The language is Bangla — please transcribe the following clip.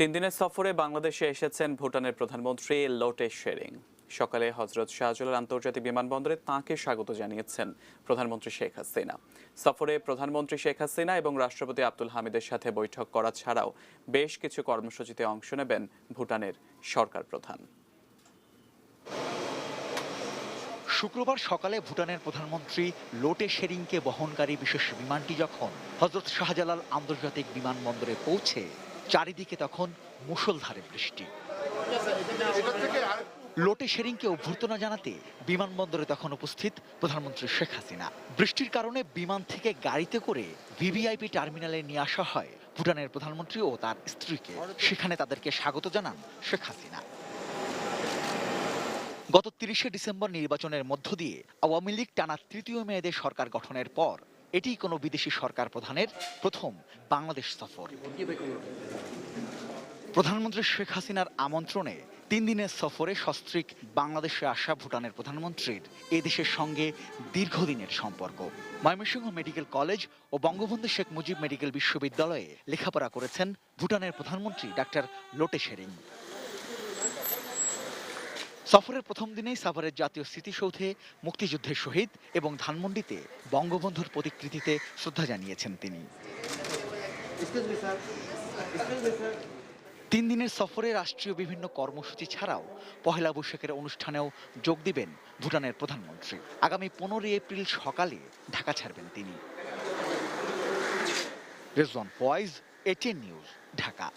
তিন দিনের সফরে বাংলাদেশে এসেছেন ভুটানের প্রধানমন্ত্রী লোটে শেরিং। সকালে হজরত শাহজালাল আন্তর্জাতিক বিমানবন্দরে তাঁকে স্বাগত জানিয়েছেন প্রধানমন্ত্রী শেখ হাসিনা। সফরে প্রধানমন্ত্রী শেখ হাসিনা এবং রাষ্ট্রপতি আব্দুল হামিদের সাথে বৈঠক করা ছাড়াও বেশ কিছু কর্মসূচিতে অংশ নেবেন ভুটানের সরকার প্রধান। শুক্রবার সকালে ভুটানের প্রধানমন্ত্রী লোটে শেরিংকে বহনকারী বিশেষ বিমানটি যখন হজরত শাহজালাল আন্তর্জাতিক বিমানবন্দরে পৌঁছে, চারিদিকে তখন মুষলধারে বৃষ্টি। লোটে শেরিংকে অভ্যর্থনা জানাতে বিমানবন্দরে তখন উপস্থিত প্রধানমন্ত্রী শেখ হাসিনা। বৃষ্টির কারণে বিমান থেকে গাড়িতে করে ভিভিআইপি টার্মিনালে নিয়ে আসা হয় ভুটানের প্রধানমন্ত্রী ও তার স্ত্রীকে। সেখানে তাদেরকে স্বাগত জানান শেখ হাসিনা। গত ৩০শে ডিসেম্বর নির্বাচনের মধ্য দিয়ে আওয়ামী লীগ টানা তৃতীয় মেয়াদে সরকার গঠনের পর এটি কোনো বিদেশি সরকার প্রধানের প্রথম বাংলাদেশ সফর। প্রধানমন্ত্রী শেখ হাসিনার আমন্ত্রণে ৩ দিনের সফরে সস্ত্রীক বাংলাদেশে আসা ভুটানের প্রধানমন্ত্রীর এ দেশের সঙ্গে দীর্ঘদিনের সম্পর্ক। ময়মনসিংহ মেডিকেল কলেজ ও বঙ্গবন্ধু শেখ মুজিব মেডিকেল বিশ্ববিদ্যালয়ে লেখাপড়া করেছেন ভুটানের প্রধানমন্ত্রী ডাক্তার লোটে শেরিং। সফরের প্রথম দিনেই সাভারের জাতীয় স্মৃতিসৌধে মুক্তিযুদ্ধের শহীদ এবং ধানমন্ডিতে বঙ্গবন্ধুর প্রতিকৃতিতে শ্রদ্ধা জানিয়েছেন তিনি। ৩ দিনের সফরে রাষ্ট্রীয় বিভিন্ন কর্মসূচি ছাড়াও পহেলা বৈশাখের অনুষ্ঠানেও যোগ দিবেন ভুটানের প্রধানমন্ত্রী। আগামী ১৫ এপ্রিল সকালে ঢাকা ছাড়বেন তিনি। Rezwan Faiz, ATN news, Dhaka.